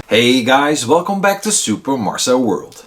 Hey guys, welcome back to SuperMarcelWorld.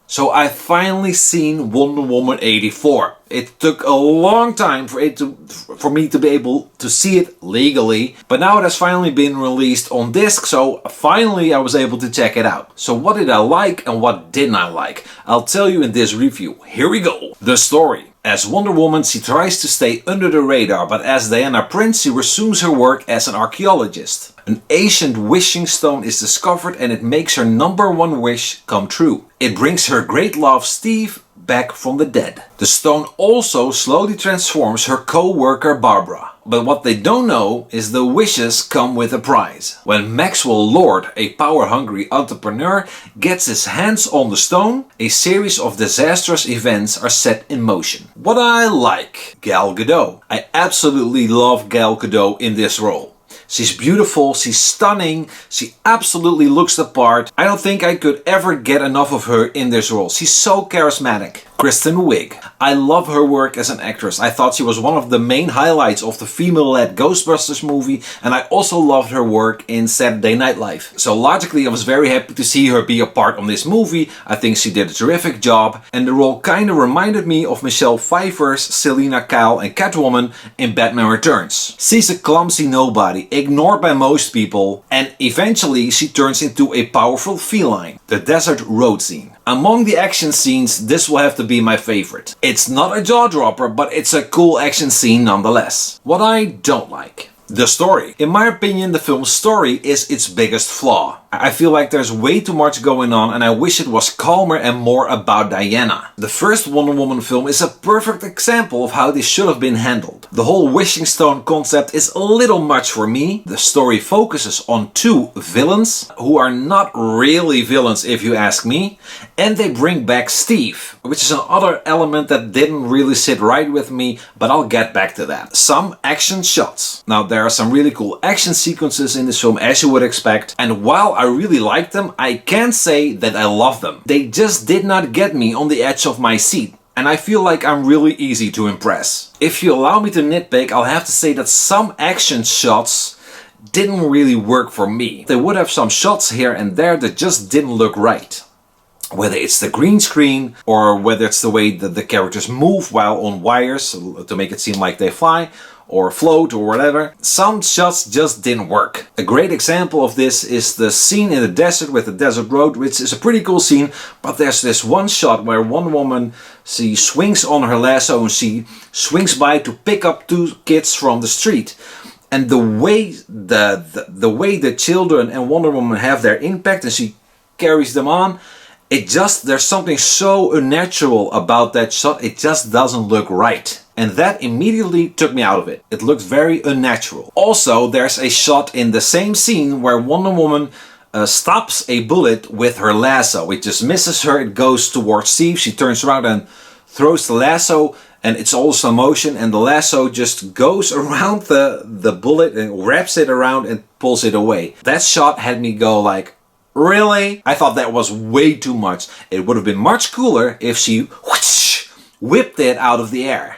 So I've finally seen Wonder Woman 84. It took a long time for me to be able to see it legally, but now it has finally been released on disc, so finally I was able to check it out. So what did I like and what didn't I like? I'll tell you in this review. Here we go. The story. As Wonder Woman, she tries to stay under the radar, but as Diana Prince, she resumes her work as an archaeologist. An ancient wishing stone is discovered and it makes her #1 wish come true. It brings her great love Steve back from the dead. The stone also slowly transforms her co-worker Barbara. But what they don't know is the wishes come with a prize. When Maxwell Lord, a power-hungry entrepreneur, gets his hands on the stone, a series of disastrous events are set in motion. What I like, Gal Gadot. I absolutely love Gal Gadot in this role. She's beautiful, she's stunning, she absolutely looks the part. I don't think I could ever get enough of her in this role. She's so charismatic. Kristen Wiig. I love her work as an actress. I thought she was one of the main highlights of the female-led Ghostbusters movie, and I also loved her work in Saturday Night Live. So logically I was very happy to see her be a part of this movie. I think she did a terrific job, and the role kinda reminded me of Michelle Pfeiffer's Selina Kyle and Catwoman in Batman Returns. She's a clumsy nobody, ignored by most people, and eventually she turns into a powerful feline. The desert road scene. Among the action scenes, this will have to be my favorite. It's not a jaw-dropper, but it's a cool action scene nonetheless. What I don't like. The story. In my opinion, the film's story is its biggest flaw. I feel like there's way too much going on and I wish it was calmer and more about Diana. The first Wonder Woman film is a perfect example of how this should have been handled. The whole wishing stone concept is a little much for me. The story focuses on two villains, who are not really villains if you ask me, and they bring back Steve, which is another element that didn't really sit right with me, but I'll get back to that. Some action shots. Now there are some really cool action sequences in this film, as you would expect, and while I really like them, I can't say that I love them. They just did not get me on the edge of my seat, and I feel like I'm really easy to impress. If you allow me to nitpick, I'll have to say that some action shots didn't really work for me. They would have some shots here and there that just didn't look right. Whether it's the green screen or whether it's the way that the characters move while on wires to make it seem like they fly or float or whatever. Some shots just didn't work. A great example of this is the scene in the desert with the desert road, which is a pretty cool scene, but there's this one shot where Wonder Woman, she swings on her lasso and she swings by to pick up two kids from the street. And the way the children and Wonder Woman have their impact and she carries them on, there's something so unnatural about that shot, it just doesn't look right. And that immediately took me out of it. It looked very unnatural. Also, there's a shot in the same scene where Wonder Woman stops a bullet with her lasso. It just misses her, it goes towards Steve, she turns around and throws the lasso, and it's all slow motion, and the lasso just goes around the bullet and wraps it around and pulls it away. That shot had me go like, really? I thought that was way too much. It would have been much cooler if she whoosh, whipped it out of the air.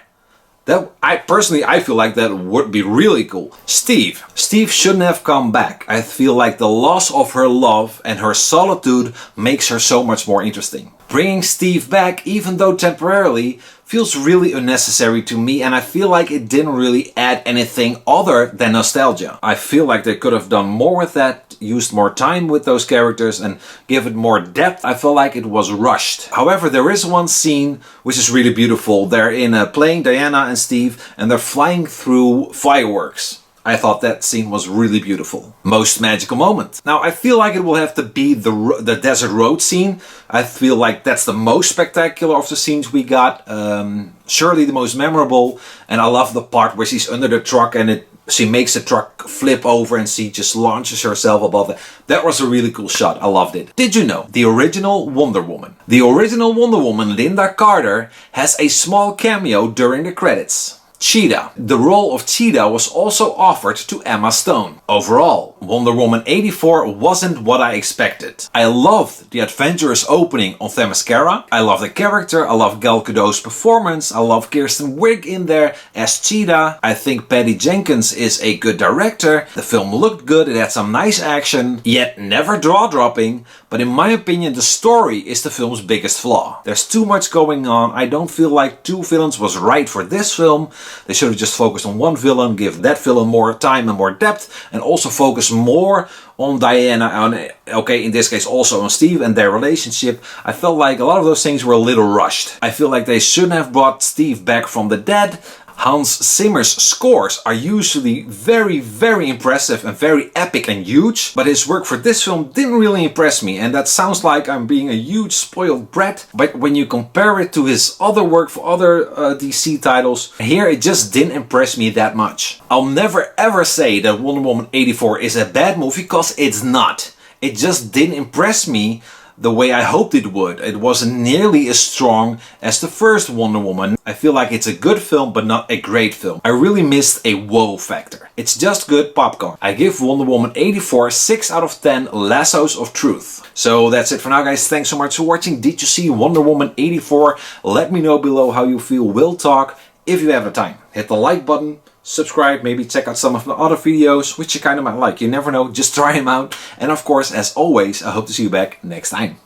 I feel like that would be really cool. Steve shouldn't have come back. I feel like the loss of her love and her solitude makes her so much more interesting. Bringing Steve back, even though temporarily, feels really unnecessary to me, and I feel like it didn't really add anything other than nostalgia. I feel like they could have done more with that, used more time with those characters and give it more depth. I feel like it was rushed. However, there is one scene which is really beautiful. They're in a plane, Diana and Steve, and they're flying through fireworks. I thought that scene was really beautiful. Most magical moment. Now I feel like it will have to be the desert road scene. I feel like that's the most spectacular of the scenes we got. Surely the most memorable. And I love the part where she's under the truck and she makes the truck flip over and she just launches herself above it. That was a really cool shot. I loved it. Did you know the original Wonder Woman? The original Wonder Woman, Linda Carter, has a small cameo during the credits. Cheetah. The role of Cheetah was also offered to Emma Stone. Overall, Wonder Woman 84 wasn't what I expected. I loved the adventurous opening on Themyscira. I love the character, I love Gal Gadot's performance, I love Kirsten Wiig in there as Cheetah. I think Patty Jenkins is a good director. The film looked good, it had some nice action, yet never jaw-dropping. But in my opinion, the story is the film's biggest flaw. There's too much going on. I don't feel like two villains was right for this film. They should have just focused on one villain, give that villain more time and more depth, and also focus more on Diana, okay, in this case also on Steve and their relationship. I felt like a lot of those things were a little rushed. I feel like they shouldn't have brought Steve back from the dead. Hans Zimmer's scores are usually very impressive and very epic and huge, but his work for this film didn't really impress me, and that sounds like I'm being a huge spoiled brat, but when you compare it to his other work for other DC titles, here it just didn't impress me that much. I'll never ever say that Wonder Woman 84 is a bad movie, because it's not. It just didn't impress me the way I hoped it would. It wasn't nearly as strong as the first Wonder Woman. I feel like it's a good film, but not a great film. I really missed a wow factor. It's just good popcorn. I give Wonder Woman 84 6 out of 10 lassos of truth. So that's it for now, guys. Thanks so much for watching. Did you see Wonder Woman 84? Let me know below how you feel. We'll talk if you have the time. Hit the like button. Subscribe, maybe check out some of the other videos, which you kind of might like. You never know, just try them out. And of course, as always, I hope to see you back next time.